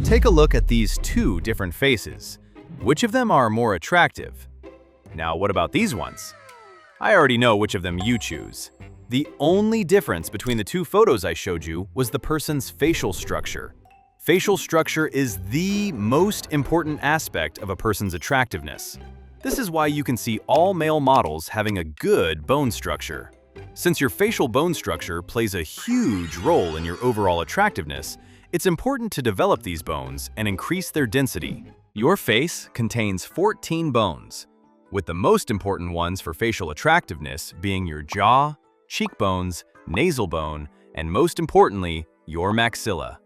Take a look at these two different faces. Which of them are more attractive? Now, what about these ones? I already know which of them you choose. The only difference between the two photos I showed you was the person's facial structure. Facial structure is the most important aspect of a person's attractiveness. This is why you can see all male models having a good bone structure. Since your facial bone structure plays a huge role in your overall attractiveness, it's important to develop these bones and increase their density. Your face contains 14 bones, with the most important ones for facial attractiveness being your jaw, cheekbones, nasal bone, and most importantly, your maxilla.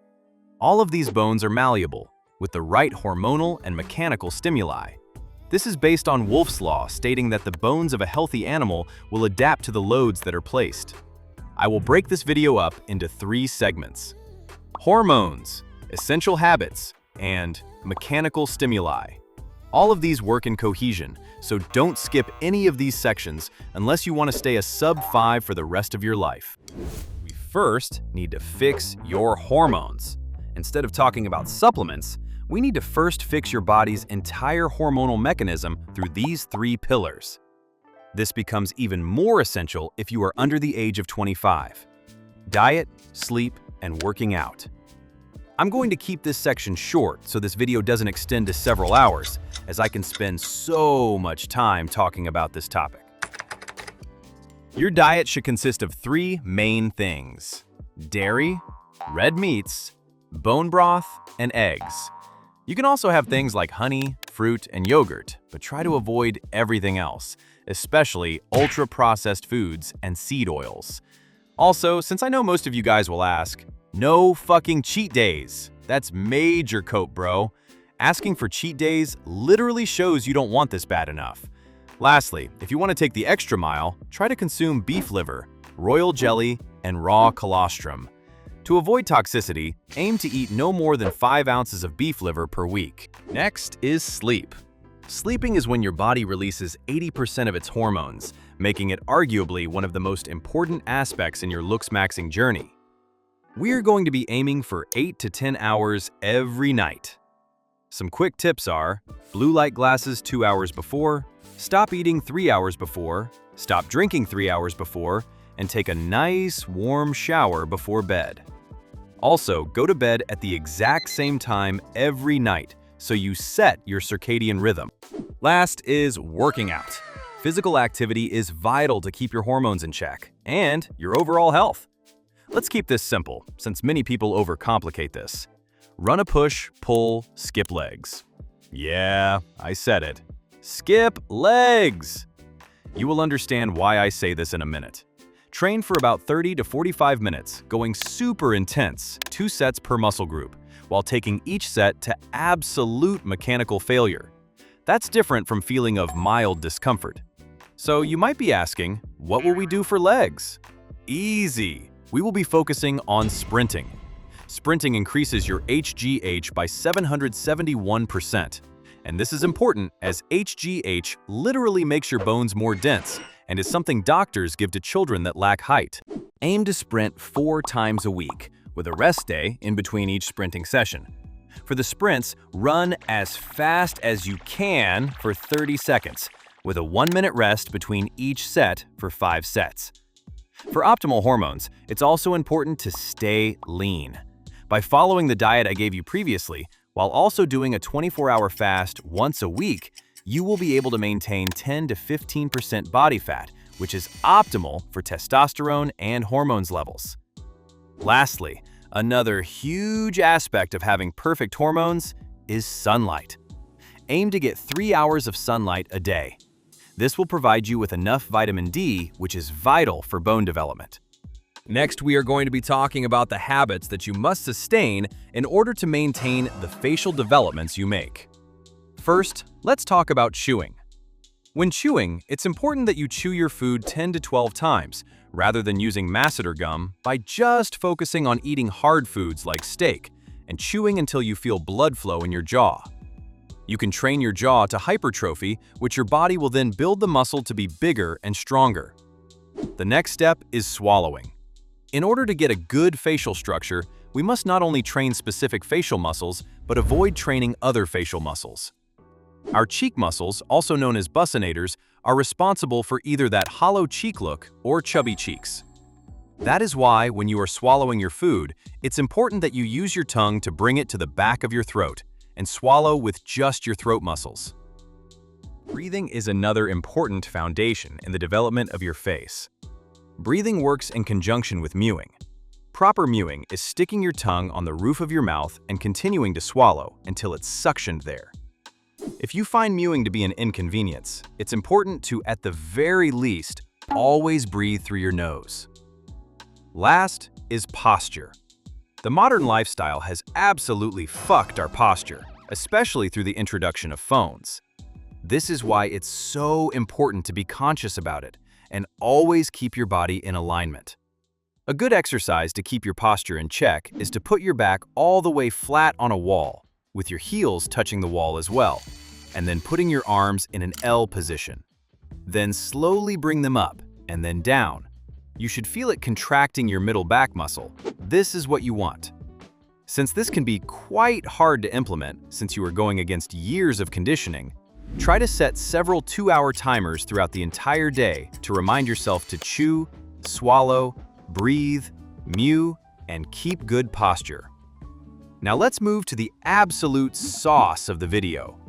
All of these bones are malleable, with the right hormonal and mechanical stimuli. This is based on Wolff's Law, stating that the bones of a healthy animal will adapt to the loads that are placed. I will break this video up into 3 segments: hormones, essential habits, and mechanical stimuli. All of these work in cohesion, so don't skip any of these sections unless you want to stay a sub-5 for the rest of your life. We first need to fix your hormones. Instead of talking about supplements, we need to first fix your body's entire hormonal mechanism through these 3 pillars. This becomes even more essential if you are under the age of 25. Diet, sleep, and working out. I'm going to keep this section short so this video doesn't extend to several hours, as I can spend so much time talking about this topic. Your diet should consist of 3 main things: dairy, red meats, bone broth, and eggs. You can also have things like honey, fruit, and yogurt, but try to avoid everything else, especially ultra-processed foods and seed oils. Also, since I know most of you guys will ask, no fucking cheat days. That's major cope, bro. Asking for cheat days literally shows you don't want this bad enough. Lastly, if you want to take the extra mile, try to consume beef liver, royal jelly, and raw colostrum. To avoid toxicity, aim to eat no more than 5 ounces of beef liver per week. Next is sleep. Sleeping is when your body releases 80% of its hormones, making it arguably one of the most important aspects in your looks-maxing journey. We're going to be aiming for 8 to 10 hours every night. Some quick tips are: blue light glasses 2 hours before, stop eating 3 hours before, stop drinking 3 hours before, and take a nice warm shower before bed. Also, go to bed at the exact same time every night so you set your circadian rhythm. Last is working out. Physical activity is vital to keep your hormones in check and your overall health. Let's keep this simple, since many people overcomplicate this. Run a push, pull, skip legs. Yeah, I said it. Skip legs! You will understand why I say this in a minute. Train for about 30 to 45 minutes, going super intense, 2 sets per muscle group, while taking each set to absolute mechanical failure. That's different from feeling of mild discomfort. So you might be asking, what will we do for legs? Easy! We will be focusing on sprinting. Sprinting increases your HGH by 771%. And this is important as HGH literally makes your bones more dense and is something doctors give to children that lack height. Aim to sprint 4 times a week, with a rest day in between each sprinting session. For the sprints, run as fast as you can for 30 seconds, with a 1-minute rest between each set for 5 sets. For optimal hormones, it's also important to stay lean. By following the diet I gave you previously, while also doing a 24-hour fast once a week, you will be able to maintain 10 to 15% body fat, which is optimal for testosterone and hormones levels. Lastly, another huge aspect of having perfect hormones is sunlight. Aim to get 3 hours of sunlight a day. This will provide you with enough vitamin D, which is vital for bone development. Next, we are going to be talking about the habits that you must sustain in order to maintain the facial developments you make. First, let's talk about chewing. When chewing, it's important that you chew your food 10 to 12 times, rather than using masseter gum, by just focusing on eating hard foods like steak and chewing until you feel blood flow in your jaw. You can train your jaw to hypertrophy, which your body will then build the muscle to be bigger and stronger. The next step is swallowing. In order to get a good facial structure, we must not only train specific facial muscles, but avoid training other facial muscles. Our cheek muscles, also known as bussinators, are responsible for either that hollow cheek look or chubby cheeks. That is why, when you are swallowing your food, it's important that you use your tongue to bring it to the back of your throat and swallow with just your throat muscles. Breathing is another important foundation in the development of your face. Breathing works in conjunction with mewing. Proper mewing is sticking your tongue on the roof of your mouth and continuing to swallow until it's suctioned there. If you find mewing to be an inconvenience, it's important to, at the very least, always breathe through your nose. Last is posture. The modern lifestyle has absolutely fucked our posture, especially through the introduction of phones. This is why it's so important to be conscious about it and always keep your body in alignment. A good exercise to keep your posture in check is to put your back all the way flat on a wall, with your heels touching the wall as well, and then putting your arms in an L position. Then slowly bring them up and then down. You should feel it contracting your middle back muscle. This is what you want. Since this can be quite hard to implement since you are going against years of conditioning, try to set several 2-hour timers throughout the entire day to remind yourself to chew, swallow, breathe, mew, and keep good posture. Now let's move to the absolute sauce of the video.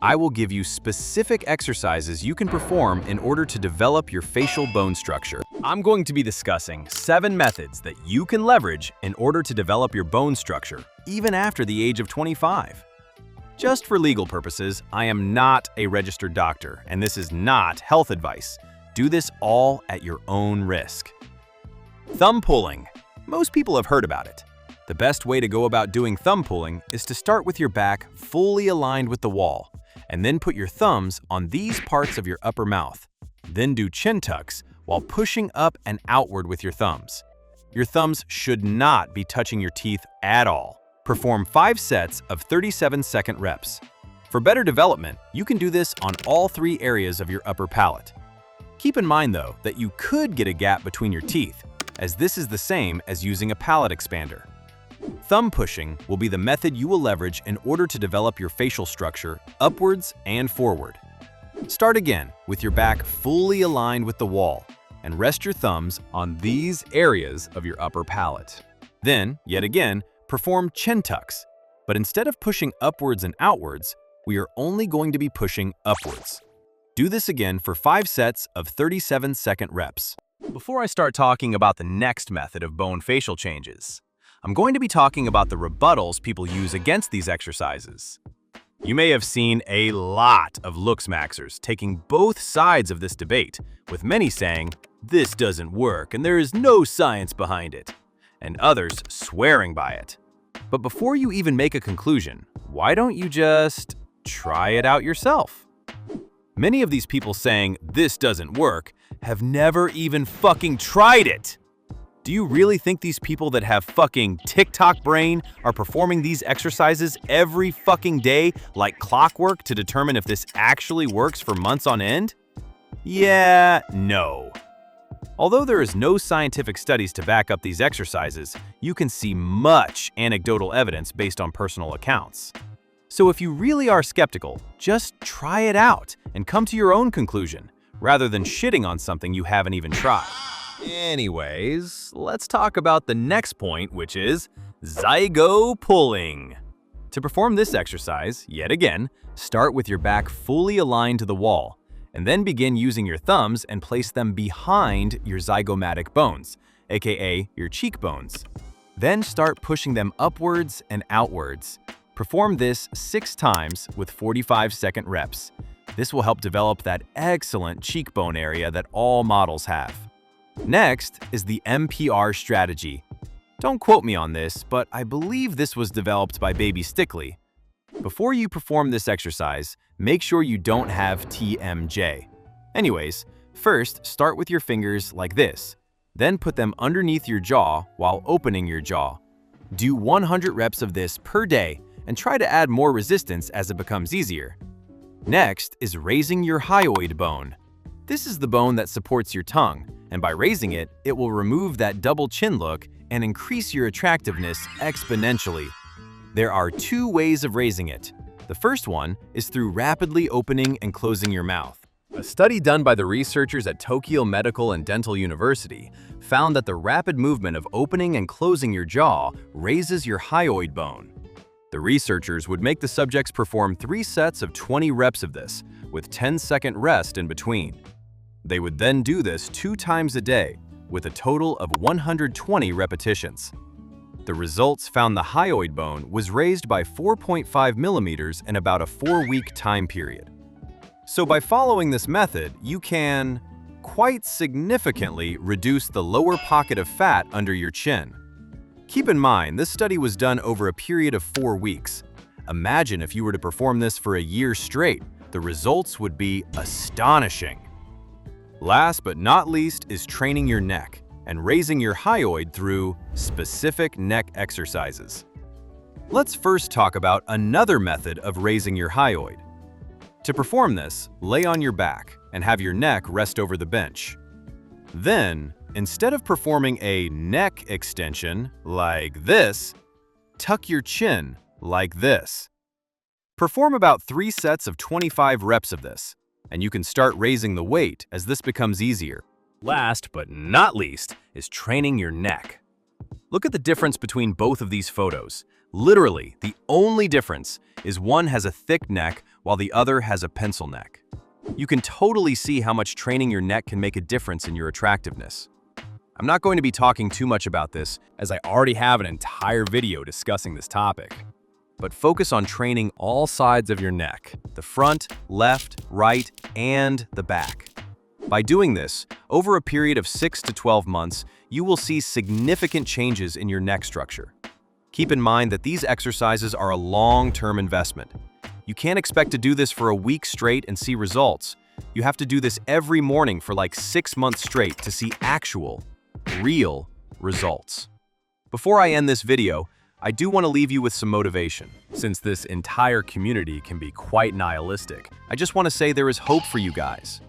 I will give you specific exercises you can perform in order to develop your facial bone structure. I'm going to be discussing 7 methods that you can leverage in order to develop your bone structure, even after the age of 25. Just for legal purposes, I am not a registered doctor, and this is not health advice. Do this all at your own risk. Thumb pulling. Most people have heard about it. The best way to go about doing thumb pulling is to start with your back fully aligned with the wall, and then put your thumbs on these parts of your upper mouth. Then do chin tucks while pushing up and outward with your thumbs. Your thumbs should not be touching your teeth at all. Perform 5 sets of 37-second reps. For better development, you can do this on all 3 areas of your upper palate. Keep in mind, though, that you could get a gap between your teeth, as this is the same as using a palate expander. Thumb pushing will be the method you will leverage in order to develop your facial structure upwards and forward. Start again with your back fully aligned with the wall and rest your thumbs on these areas of your upper palate. Then, yet again, perform chin tucks, but instead of pushing upwards and outwards, we are only going to be pushing upwards. Do this again for 5 sets of 37-second reps. Before I start talking about the next method of bone facial changes, I'm going to be talking about the rebuttals people use against these exercises. You may have seen a lot of looks maxers taking both sides of this debate, with many saying, "This doesn't work and there is no science behind it," and others swearing by it. But before you even make a conclusion, why don't you just try it out yourself? Many of these people saying, "This doesn't work," have never even fucking tried it. Do you really think these people that have fucking TikTok brain are performing these exercises every fucking day like clockwork to determine if this actually works for months on end? Yeah, no. Although there is no scientific studies to back up these exercises, you can see much anecdotal evidence based on personal accounts. So if you really are skeptical, just try it out and come to your own conclusion, rather than shitting on something you haven't even tried. Anyways, let's talk about the next point, which is zygo pulling. To perform this exercise, yet again, start with your back fully aligned to the wall, and then begin using your thumbs and place them behind your zygomatic bones, aka your cheekbones. Then start pushing them upwards and outwards. Perform this 6 times with 45-second reps. This will help develop that excellent cheekbone area that all models have. Next is the MPR strategy. Don't quote me on this, but I believe this was developed by Baby Stickley. Before you perform this exercise, make sure you don't have TMJ. Anyways, first start with your fingers like this, then put them underneath your jaw while opening your jaw. Do 100 reps of this per day and try to add more resistance as it becomes easier. Next is raising your hyoid bone. This is the bone that supports your tongue, and by raising it, it will remove that double chin look and increase your attractiveness exponentially. There are two ways of raising it. The first one is through rapidly opening and closing your mouth. A study done by the researchers at Tokyo Medical and Dental University found that the rapid movement of opening and closing your jaw raises your hyoid bone. The researchers would make the subjects perform 3 sets of 20 reps of this, with 10-second rest in between. They would then do this 2 times a day, with a total of 120 repetitions. The results found the hyoid bone was raised by 4.5 millimeters in about a 4-week time period. So by following this method, you can quite significantly reduce the lower pocket of fat under your chin. Keep in mind, this study was done over a period of 4 weeks. Imagine if you were to perform this for a year straight. The results would be astonishing. Last but not least is training your neck and raising your hyoid through specific neck exercises. Let's first talk about another method of raising your hyoid. To perform this, lay on your back and have your neck rest over the bench. Then, instead of performing a neck extension like this, tuck your chin like this. Perform about 3 sets of 25 reps of this, and you can start raising the weight as this becomes easier. Last but not least is training your neck. Look at the difference between both of these photos. Literally, the only difference is one has a thick neck while the other has a pencil neck. You can totally see how much training your neck can make a difference in your attractiveness. I'm not going to be talking too much about this, as I already have an entire video discussing this topic. But focus on training all sides of your neck, the front, left, right, and the back. By doing this, over a period of 6 to 12 months, you will see significant changes in your neck structure. Keep in mind that these exercises are a long-term investment. You can't expect to do this for a week straight and see results. You have to do this every morning for like 6 months straight to see actual, real results. Before I end this video, I do want to leave you with some motivation. Since this entire community can be quite nihilistic, I just want to say there is hope for you guys.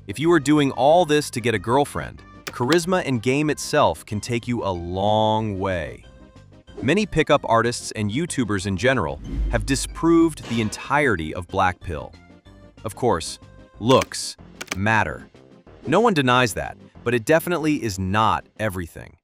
If you are doing all this to get a girlfriend, charisma and game itself can take you a long way. Many pickup artists and YouTubers in general have disproved the entirety of Black Pill. Of course, looks matter. No one denies that, but it definitely is not everything.